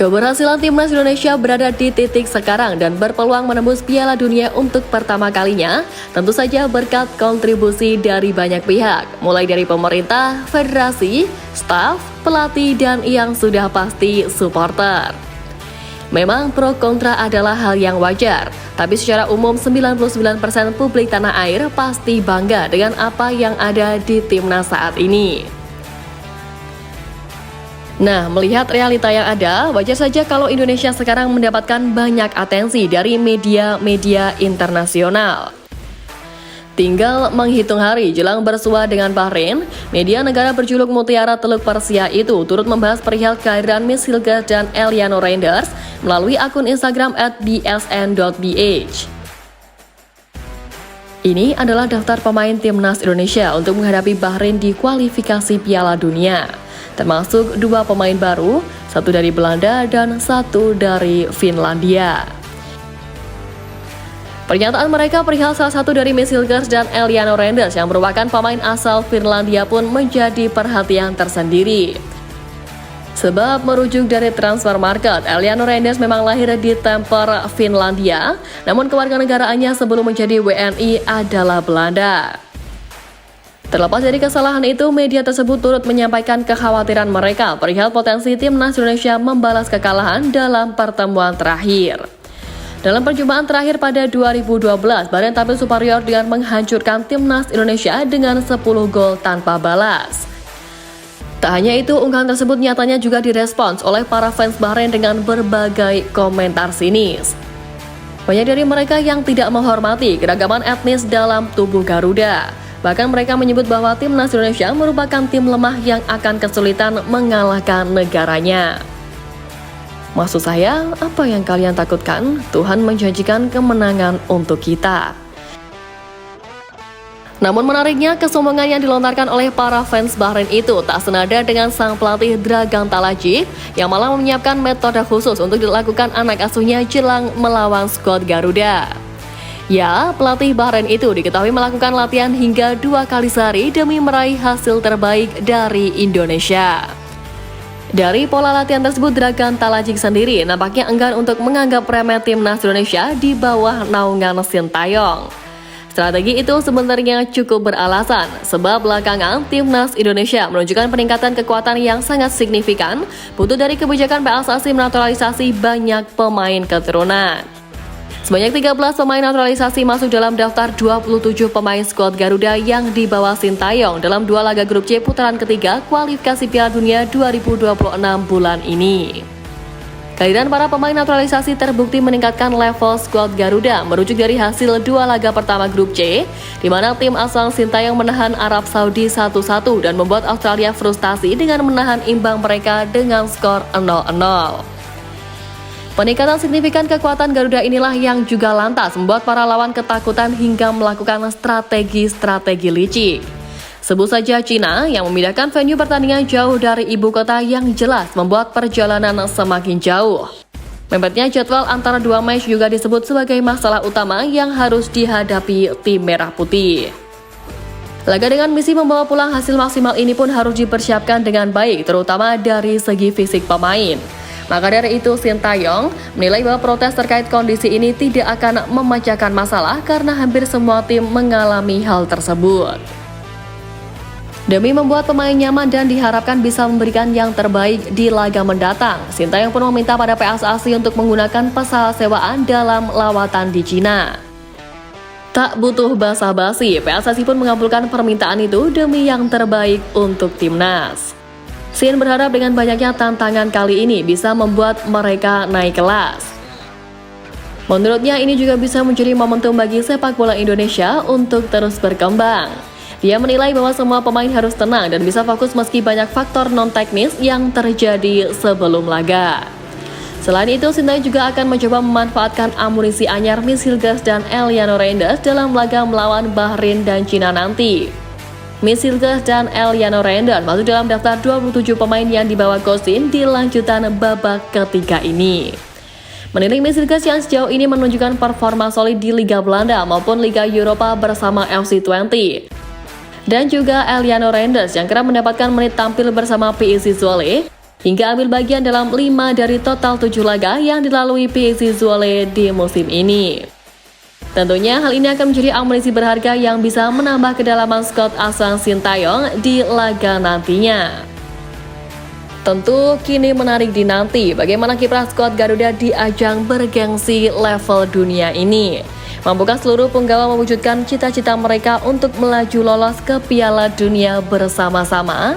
Keberhasilan timnas Indonesia berada di titik sekarang dan berpeluang menembus Piala Dunia untuk pertama kalinya, tentu saja berkat kontribusi dari banyak pihak, mulai dari pemerintah, federasi, staf, pelatih, dan yang sudah pasti supporter. Memang pro kontra adalah hal yang wajar, tapi secara umum 99% publik tanah air pasti bangga dengan apa yang ada di timnas saat ini. Nah, melihat realita yang ada, wajar saja kalau Indonesia sekarang mendapatkan banyak atensi dari media-media internasional. Tinggal menghitung hari jelang bersua dengan Bahrain, media negara berjuluk Mutiara Teluk Persia itu turut membahas perihal kehadiran Miss Hilgers dan Eliano Reinders melalui akun Instagram @bsn.bh. Ini adalah daftar pemain timnas Indonesia untuk menghadapi Bahrain di kualifikasi Piala Dunia, termasuk 2 pemain baru, 1 dari Belanda dan 1 dari Finlandia. Pernyataan mereka perihal salah satu dari Miss Hilgers dan Eliano Reinders yang merupakan pemain asal Finlandia pun menjadi perhatian tersendiri. Sebab merujuk dari transfer market, Eliano Reinders memang lahir di Tampere, Finlandia, namun kewarganegaraannya sebelum menjadi WNI adalah Belanda. Terlepas dari kesalahan itu, media tersebut turut menyampaikan kekhawatiran mereka perihal potensi timnas Indonesia membalas kekalahan dalam pertemuan terakhir. Dalam perjumpaan terakhir pada 2012, Bahrain tampil superior dengan menghancurkan timnas Indonesia dengan 10 gol tanpa balas. Tak hanya itu, unggahan tersebut nyatanya juga direspons oleh para fans Bahrain dengan berbagai komentar sinis. Banyak dari mereka yang tidak menghormati keragaman etnis dalam tubuh Garuda. Bahkan mereka menyebut bahwa timnas Indonesia merupakan tim lemah yang akan kesulitan mengalahkan negaranya. Maksud saya, apa yang kalian takutkan? Tuhan menjanjikan kemenangan untuk kita. Namun menariknya, kesombongan yang dilontarkan oleh para fans Bahrain itu tak senada dengan sang pelatih Dragan Talajic yang malah menyiapkan metode khusus untuk dilakukan anak asuhnya jelang melawan skuad Garuda. Ya, pelatih Bahrain itu diketahui melakukan latihan hingga 2 kali sehari demi meraih hasil terbaik dari Indonesia. Dari pola latihan tersebut, Dragan Talajic sendiri nampaknya enggan untuk menganggap remeh timnas Indonesia di bawah naungan Sintayong. Strategi itu sebenarnya cukup beralasan, sebab belakangan timnas Indonesia menunjukkan peningkatan kekuatan yang sangat signifikan, butuh dari kebijakan PSSI menaturalisasi banyak pemain keturunan. Sebanyak 13 pemain naturalisasi masuk dalam daftar 27 pemain skuad Garuda yang dibawa Sintayong dalam 2 laga grup C putaran ketiga kualifikasi Piala Dunia 2026 bulan ini. Kehadiran para pemain naturalisasi terbukti meningkatkan level skuad Garuda merujuk dari hasil 2 laga pertama grup C, di mana tim asal Sintayong menahan Arab Saudi 1-1 dan membuat Australia frustasi dengan menahan imbang mereka dengan skor 0-0. Peningkatan signifikan kekuatan Garuda inilah yang juga lantas membuat para lawan ketakutan hingga melakukan strategi licik. Sebut saja Cina yang memindahkan venue pertandingan jauh dari ibu kota yang jelas membuat perjalanan semakin jauh. Mepetnya jadwal antara 2 match juga disebut sebagai masalah utama yang harus dihadapi tim Merah Putih. Laga dengan misi membawa pulang hasil maksimal ini pun harus dipersiapkan dengan baik, terutama dari segi fisik pemain. Maka dari itu, Sintayong menilai bahwa protes terkait kondisi ini tidak akan memecahkan masalah karena hampir semua tim mengalami hal tersebut. Demi membuat pemain nyaman dan diharapkan bisa memberikan yang terbaik di laga mendatang, Sintayong pun meminta pada PSSI untuk menggunakan pesawat sewaan dalam lawatan di Cina. Tak butuh basa-basi, PSSI pun mengabulkan permintaan itu demi yang terbaik untuk timnas. Sin berharap dengan banyaknya tantangan kali ini bisa membuat mereka naik kelas. Menurutnya ini juga bisa menjadi momentum bagi sepak bola Indonesia untuk terus berkembang. Dia menilai bahwa semua pemain harus tenang dan bisa fokus meski banyak faktor non-teknis yang terjadi sebelum laga. Selain itu, Sintayong juga akan mencoba memanfaatkan amunisi anyar Miss Hilgers dan Eliano Reinders dalam laga melawan Bahrain dan Cina nanti. Miss Hilgers dan Eliano Reinders masuk dalam daftar 27 pemain yang dibawa Kosin di lanjutan babak ketiga ini. Menilai Miss Hilgers yang sejauh ini menunjukkan performa solid di Liga Belanda maupun Liga Eropa bersama FC Twente. Dan juga Eliano Reinders yang kerap mendapatkan menit tampil bersama PSV Zwolle hingga ambil bagian dalam 5 dari total 7 laga yang dilalui PSSI Zwolle di musim ini. Tentunya hal ini akan menjadi amunisi berharga yang bisa menambah kedalaman skuad Ahsan Sintayong di laga nantinya. Tentu kini menarik dinanti bagaimana kiprah skuad Garuda di ajang bergengsi level dunia ini. Mampukah seluruh penggawa mewujudkan cita-cita mereka untuk melaju lolos ke Piala Dunia bersama-sama?